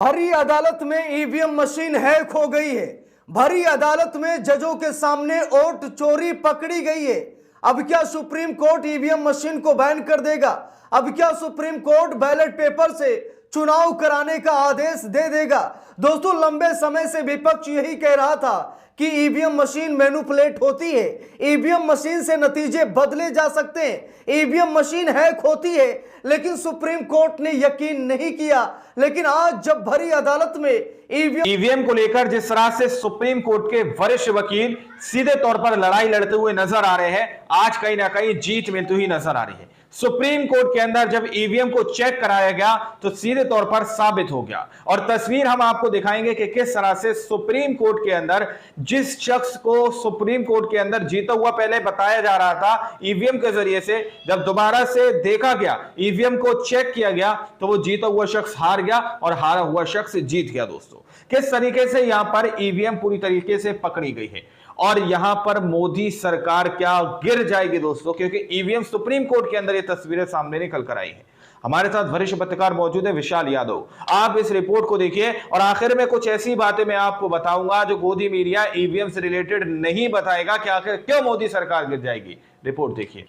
भरी अदालत में ईवीएम मशीन हैक हो गई है। भरी अदालत में जजों के सामने वोट चोरी पकड़ी गई है। अब क्या सुप्रीम कोर्ट ईवीएम मशीन को बैन कर देगा? अब क्या सुप्रीम कोर्ट बैलेट पेपर से चुनाव कराने का आदेश दे देगा? दोस्तों, लंबे समय से विपक्ष यही कह रहा था कि ईवीएम मशीन मैनिपुलेट होती है, ईवीएम मशीन से नतीजे बदले जा सकते हैं, ईवीएम मशीन हैक होती है, लेकिन सुप्रीम कोर्ट ने यकीन नहीं किया। लेकिन आज जब भरी अदालत में ईवीएम को लेकर जिस तरह से सुप्रीम कोर्ट के वरिष्ठ वकील सीधे तौर पर लड़ाई लड़ते हुए नजर आ रहे हैं, आज कहीं ना कहीं जीत मिलती हुई नजर आ रही है। सुप्रीम कोर्ट के अंदर जब ईवीएम को चेक कराया गया तो सीधे तौर पर साबित हो गया, और तस्वीर हम आपको दिखाएंगे कि किस तरह से सुप्रीम कोर्ट के अंदर जिस शख्स को सुप्रीम कोर्ट के अंदर जीता हुआ पहले बताया जा रहा था ईवीएम के जरिए से, जब दोबारा से देखा गया, ईवीएम को चेक किया गया, तो वो जीता हुआ शख्स हार गया और हारा हुआ शख्स जीत गया। दोस्तों, किस तरीके से यहां पर ईवीएम पूरी तरीके से पकड़ी गई है और यहां पर मोदी सरकार क्या गिर जाएगी दोस्तों, क्योंकि ईवीएम सुप्रीम कोर्ट के अंदर ये तस्वीरें सामने निकल कर आई हैं। हमारे साथ वरिष्ठ पत्रकार मौजूद है विशाल यादव। आप इस रिपोर्ट को देखिए और आखिर में कुछ ऐसी बातें मैं आपको बताऊंगा जो गोदी मीडिया ईवीएम से रिलेटेड नहीं बताएगा कि आखिर क्यों मोदी सरकार गिर जाएगी। रिपोर्ट देखिए।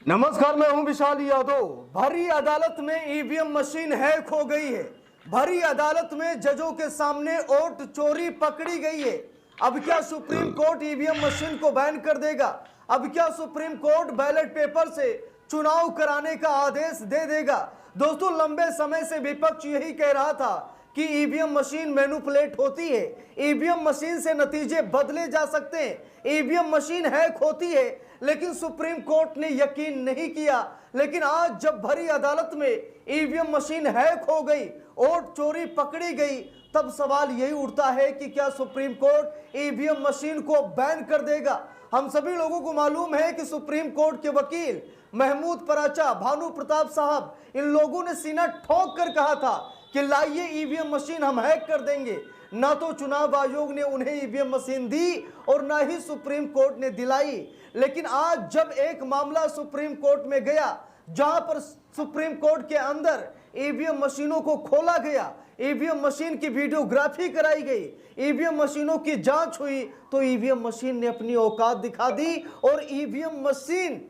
नमस्कार, मैं हूं विशाल यादव। भरी अदालत में ईवीएम मशीन हैक हो गई है। भरी अदालत में जजों के सामने वोट चोरी पकड़ी गई है। अब क्या सुप्रीम कोर्ट ईवीएम मशीन को बैन कर देगा? अब क्या सुप्रीम कोर्ट बैलेट पेपर से चुनाव कराने का आदेश दे देगा? दोस्तों, लंबे समय से विपक्ष यही कह रहा था कि ईवीएम मशीन मैनिपुलेट होती है, ईवीएम मशीन से नतीजे बदले जा सकते हैं, ईवीएम मशीन हैक होती है, लेकिन सुप्रीम कोर्ट ने यकीन नहीं किया। लेकिन आज जब भरी अदालत में ईवीएम मशीन हैक हो गई, वोट चोरी पकड़ी गई, तब सवाल यही उठता है कि क्या सुप्रीम कोर्ट ईवीएम मशीन को बैन कर देगा? हम सभी लोगों को मालूम है कि सुप्रीम कोर्ट के वकील महमूद पराचा, भानु प्रताप साहब, इन लोगों ने सीना ठोक कर कहा था कि लाइए ईवीएम मशीन हम हैक कर देंगे। ना तो चुनाव आयोग ने उन्हें ईवीएम मशीन दी और ना ही सुप्रीम कोर्ट ने दिलाई। लेकिन आज जब एक मामला सुप्रीम कोर्ट में गया, जहां पर सुप्रीम कोर्ट के अंदर ईवीएम मशीनों को खोला गया, ईवीएम मशीन की वीडियोग्राफी कराई गई, ईवीएम मशीनों की जांच हुई, तो ईवीएम मशीन ने अपनी औकात दिखा दी और ईवीएम मशीन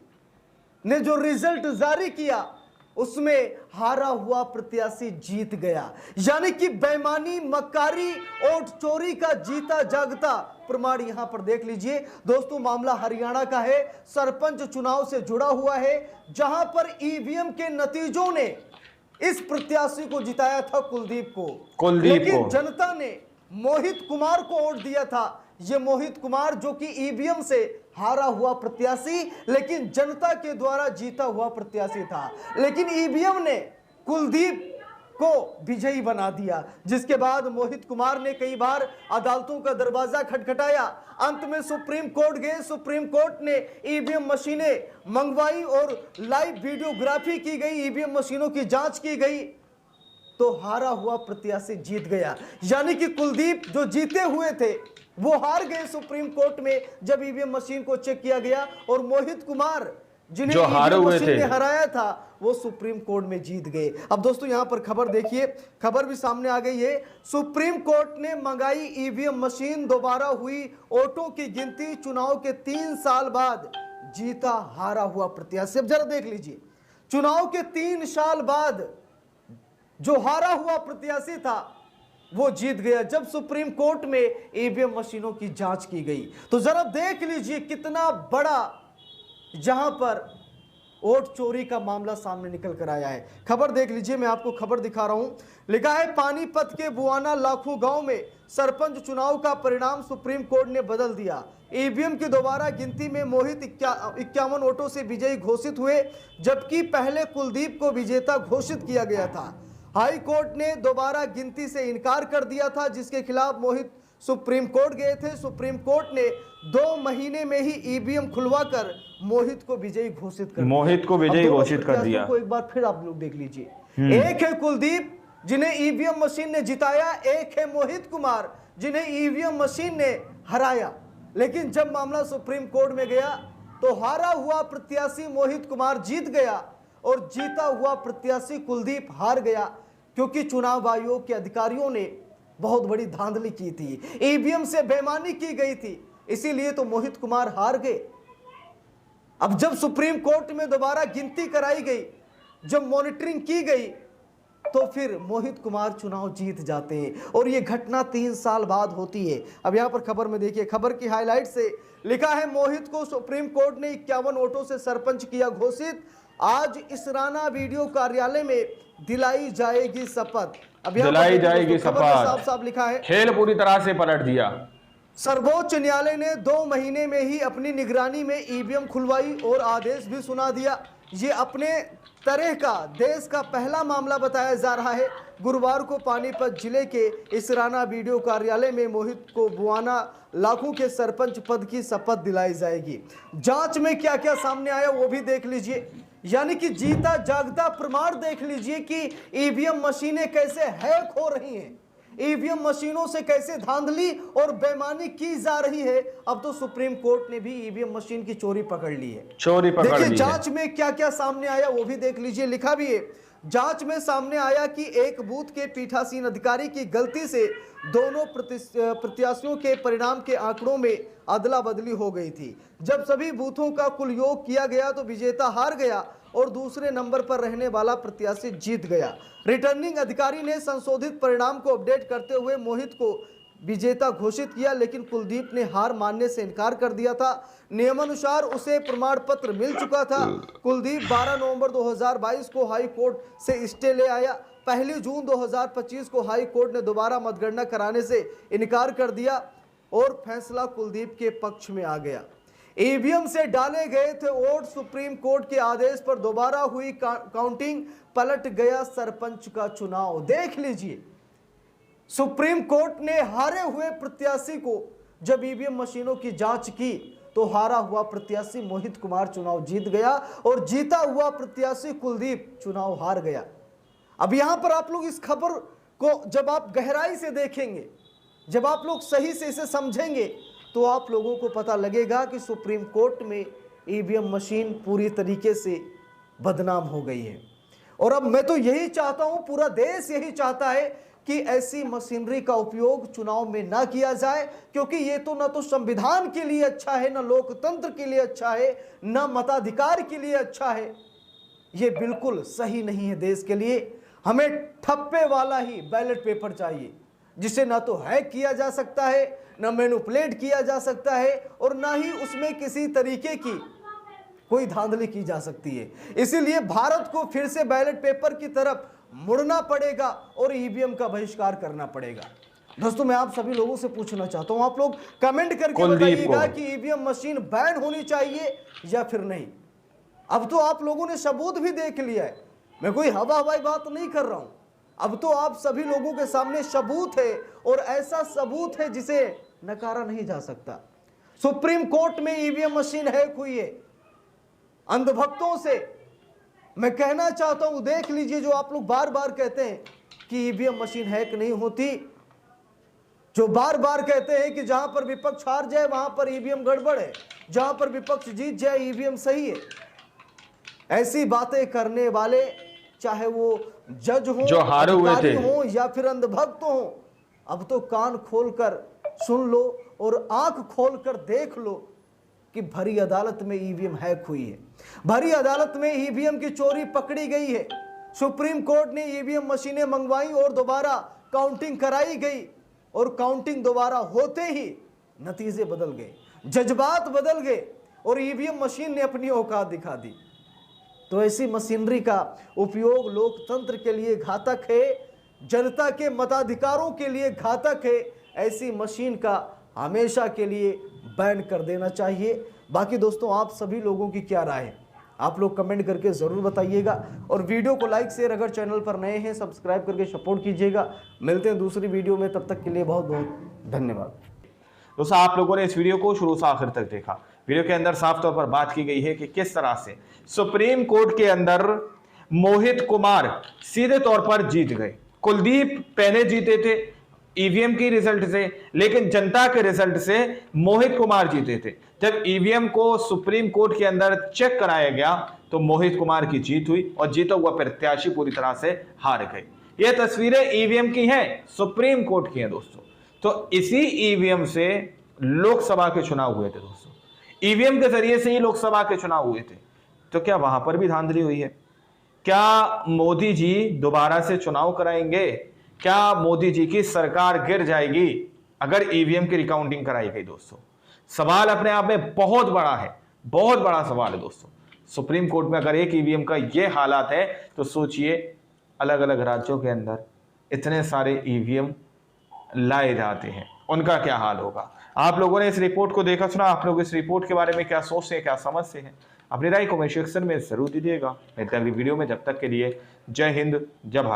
ने जो रिजल्ट जारी किया उसमें हारा हुआ प्रत्याशी जीत गया। यानी कि बेईमानी, मक्कारी, वोट चोरी का जीता जागता प्रमाण यहां पर देख लीजिए। दोस्तों, मामला हरियाणा का है, सरपंच चुनाव से जुड़ा हुआ है, जहां पर ईवीएम के नतीजों ने इस प्रत्याशी को जिताया था, कुलदीप को, लेकिन जनता ने मोहित कुमार को वोट दिया था। ये मोहित कुमार जो कि ईवीएम से हारा हुआ प्रत्याशी, लेकिन जनता के द्वारा जीता हुआ प्रत्याशी था, लेकिन ईवीएम ने कुलदीप को विजयी बना दिया। जिसके बाद मोहित कुमार ने कई बार अदालतों का दरवाजा खटखटाया। अंत में सुप्रीम कोर्ट गए, सुप्रीम कोर्ट ने ईवीएम मशीनें मंगवाई और लाइव वीडियोग्राफी की गई, ईवीएम मशीनों की जांच की गई, तो हारा हुआ प्रत्याशी जीत गया। यानी कि कुलदीप जो जीते हुए थे वो हार गए सुप्रीम कोर्ट में जब ईवीएम मशीन को चेक किया गया, और मोहित कुमार जिन्हें ईवीएम मशीन ने हराया था वो सुप्रीम कोर्ट में जीत गए। अब दोस्तों, यहां पर खबर देखिए, खबर भी सामने आ गई है। सुप्रीम कोर्ट ने मंगाई ईवीएम मशीन, दोबारा हुई वोटों की गिनती, चुनाव के 3 साल बाद जीता हारा हुआ प्रत्याशी। अब जरा देख लीजिए, चुनाव के 3 साल बाद जो हारा हुआ प्रत्याशी था वो जीत गया जब सुप्रीम कोर्ट में ईवीएम मशीनों की जांच की गई। तो जरा देख लीजिए कितना बड़ा जहां पर वोट चोरी का मामला सामने निकल कर आया है। खबर देख लीजिए, मैं आपको खबर दिखा रहा हूं। लिखा है, पानीपत के बुआना लाखों गांव में सरपंच चुनाव का परिणाम सुप्रीम कोर्ट ने बदल दिया। ईवीएम की दोबारा गिनती में मोहित 51 वोटों से विजयी घोषित हुए, जबकि पहले कुलदीप को विजेता घोषित किया गया था। हाई कोर्ट ने दोबारा गिनती से इनकार कर दिया था, जिसके खिलाफ मोहित सुप्रीम कोर्ट गए थे। सुप्रीम कोर्ट ने 2 महीने में ही ईवीएम खुलवाकर मोहित को विजयी घोषित कर दिया। को एक बार फिर आप लोग देख लीजिए, एक है कुलदीप जिन्हें ईवीएम मशीन ने जिताया, एक है मोहित कुमार जिन्हें ईवीएम मशीन ने हराया। लेकिन जब मामला सुप्रीम कोर्ट में गया तो हारा हुआ प्रत्याशी मोहित कुमार जीत गया और जीता हुआ प्रत्याशी कुलदीप हार गया। क्योंकि चुनाव आयोग के अधिकारियों ने बहुत बड़ी धांधली की थी, ईवीएम से बेईमानी की गई थी, इसीलिए तो मोहित कुमार हार गए। अब जब सुप्रीम कोर्ट में दोबारा गिनती कराई गई, जब मॉनिटरिंग की गई, तो फिर मोहित कुमार चुनाव जीत जाते हैं और यह घटना 3 साल बाद होती है। अब यहां पर खबर में देखिए, खबर की हाईलाइट से लिखा है, मोहित को सुप्रीम कोर्ट ने 51 वोटों से सरपंच किया घोषित, आज इसराना वीडियो कार्यालय में दिलाई जाएगी शपथ। अब दिलाई जाएगी शपथ, साफ साफ लिखा है, खेल पूरी तरह से पलट दिया। सर्वोच्च न्यायालय ने 2 महीने में ही अपनी निगरानी में ईवीएम खुलवाई और आदेश भी सुना दिया। ये अपने तरह का देश का पहला मामला बताया जा रहा है। गुरुवार को पानीपत जिले के इसराना वीडियो कार्यालय में मोहित को बुआना लाखों के सरपंच पद की शपथ दिलाई जाएगी। जांच में क्या क्या सामने आया वो भी देख लीजिए, यानी कि जीता जागता प्रमाण देख लीजिए कि ईवीएम मशीनें कैसे हैक हो रही हैं, ईवीएम मशीनों से कैसे धांधली और बेईमानी की जा रही है। अब तो सुप्रीम कोर्ट ने भी ईवीएम मशीन की चोरी पकड़ ली है। चोरी पकड़ ली है। देखिए जांच में क्या क्या सामने आया वो भी देख लीजिए, लिखा भी है, जांच में सामने आया कि एक बूथ के पीठासीन अधिकारी की गलती से दोनों प्रत्याशियों के परिणाम के आंकड़ों में अदला बदली हो गई थी। जब सभी बूथों का कुल योग किया गया तो विजेता हार गया और दूसरे नंबर पर रहने वाला प्रत्याशी जीत गया। रिटर्निंग अधिकारी ने संशोधित परिणाम को अपडेट करते हुए मोहित को विजेता घोषित किया, लेकिन कुलदीप ने हार मानने से इनकार कर दिया था। नियमानुसार उसे प्रमाण पत्र मिल चुका था। कुलदीप 12 नवंबर 2022 को हाई कोर्ट से स्टे ले आया। 1 जून 2025 को हाई कोर्ट ने दोबारा मतगणना कराने से इनकार कर दिया और फैसला कुलदीप के पक्ष में आ गया। ईवीएम से डाले गए थे वोट, सुप्रीम कोर्ट के आदेश पर दोबारा हुई काउंटिंग, पलट गया सरपंच का चुनाव। देख लीजिए, सुप्रीम कोर्ट ने हारे हुए प्रत्याशी को जब ईवीएम मशीनों की जांच की तो हारा हुआ प्रत्याशी मोहित कुमार चुनाव जीत गया और जीता हुआ प्रत्याशी कुलदीप चुनाव हार गया। अब यहां पर आप लोग इस खबर को जब आप गहराई से देखेंगे, जब आप लोग सही से इसे समझेंगे, तो आप लोगों को पता लगेगा कि सुप्रीम कोर्ट में ईवीएम मशीन पूरी तरीके से बदनाम हो गई है। और अब मैं तो यही चाहता हूं, पूरा देश यही चाहता है कि ऐसी मशीनरी का उपयोग चुनाव में ना किया जाए, क्योंकि ये तो ना तो संविधान के लिए अच्छा है, ना लोकतंत्र के लिए अच्छा है, ना मताधिकार के लिए अच्छा है। ये बिल्कुल सही नहीं है देश के लिए। हमें ठप्पे वाला ही बैलेट पेपर चाहिए, जिसे ना तो हैक किया जा सकता है, ना मैनिपुलेट किया जा सकता है, और ना ही उसमें किसी तरीके की कोई धांधली की जा सकती है। इसीलिए भारत को फिर से बैलेट पेपर की तरफ मुड़ना पड़ेगा और ईवीएम का बहिष्कार करना पड़ेगा। दोस्तों, मैं आप सभी लोगों से पूछना चाहता हूं, आप लोग कमेंट करके बताइएगा कि ईवीएम मशीन बैन होनी चाहिए या फिर नहीं। अब तो आप लोगों ने सबूत भी देख लिया है, मैं कोई हवाई बात नहीं कर रहा हूं। अब तो आप सभी लोगों के सामने सबूत है, और ऐसा सबूत है जिसे नकारा नहीं जा सकता। सुप्रीम कोर्ट में ईवीएम मशीन हैक हुई है। अंधभक्तों से मैं कहना चाहता हूं, देख लीजिए, जो आप लोग बार बार कहते हैं कि ईवीएम मशीन हैक नहीं होती, जो बार बार कहते हैं कि जहां पर विपक्ष हार जाए वहां पर ईवीएम गड़बड़ है, जहां पर विपक्ष जीत जाए ईवीएम सही है, ऐसी बातें करने वाले, चाहे वो जज हो, जो हारे हुए थे, हो या फिर अंधभक्त हो, अब तो कान खोलकर सुन लो और आंख खोलकर देख लो कि भरी अदालत में ईवीएम हैक हुई है। भरी अदालत में ईवीएम की चोरी पकड़ी गई है। सुप्रीम कोर्ट ने ईवीएम मशीनें मंगवाई और दोबारा काउंटिंग कराई गई, और काउंटिंग दोबारा होते ही नतीजे बदल गए, जज्बात बदल गए और ईवीएम मशीन ने अपनी औकात दिखा दी। तो ऐसी मशीनरी का उपयोग लोकतंत्र के लिए घातक है, जनता के मताधिकारों के लिए घातक है। ऐसी मशीन का हमेशा के लिए बैन कर देना चाहिए। बाकी दोस्तों, आप सभी लोगों की क्या राय है, आप लोग कमेंट करके ज़रूर बताइएगा, और वीडियो को लाइक शेयर, अगर चैनल पर नए हैं सब्सक्राइब करके सपोर्ट कीजिएगा। मिलते हैं दूसरी वीडियो में, तब तक के लिए बहुत बहुत धन्यवाद। दोस्तों, आप लोगों ने इस वीडियो को शुरू से आखिर तक देखा। वीडियो के अंदर साफ तौर पर बात की गई है कि किस तरह से सुप्रीम कोर्ट के अंदर मोहित कुमार सीधे तौर पर जीत गए। कुलदीप पहले जीते थे ईवीएम की रिजल्ट से, लेकिन जनता के रिजल्ट से मोहित कुमार जीते थे। जब ईवीएम को सुप्रीम कोर्ट के अंदर चेक कराया गया तो मोहित कुमार की जीत हुई और जीता हुआ प्रत्याशी पूरी तरह से हार गए। ये तस्वीरें ईवीएम की हैं, सुप्रीम कोर्ट की हैं दोस्तों। तो इसी ईवीएम से लोकसभा के चुनाव हुए थे दोस्तों, ईवीएम के जरिए से ही लोकसभा के चुनाव हुए थे। तो क्या वहां पर भी धांधली हुई है? क्या मोदी जी दोबारा से चुनाव कराएंगे? क्या मोदी जी की सरकार गिर जाएगी अगर ईवीएम की रिकाउंटिंग कराई गई? दोस्तों सवाल अपने आप में बहुत बड़ा है, बहुत बड़ा सवाल है दोस्तों। सुप्रीम कोर्ट में अगर एक ईवीएम का ये हालात है तो सोचिए अलग अलग राज्यों के अंदर इतने सारे ईवीएम लाए जाते हैं, उनका क्या हाल होगा। आप लोगों ने इस रिपोर्ट को देखा सुना, आप लोग इस रिपोर्ट के बारे में क्या सोचते हैं, क्या समझते हैं? अपनी राय कमेंट सेक्शन में जरूर दीजिएगा। मिलते हैं अगली वीडियो में, जब तक के लिए जय हिंद, जय भारत।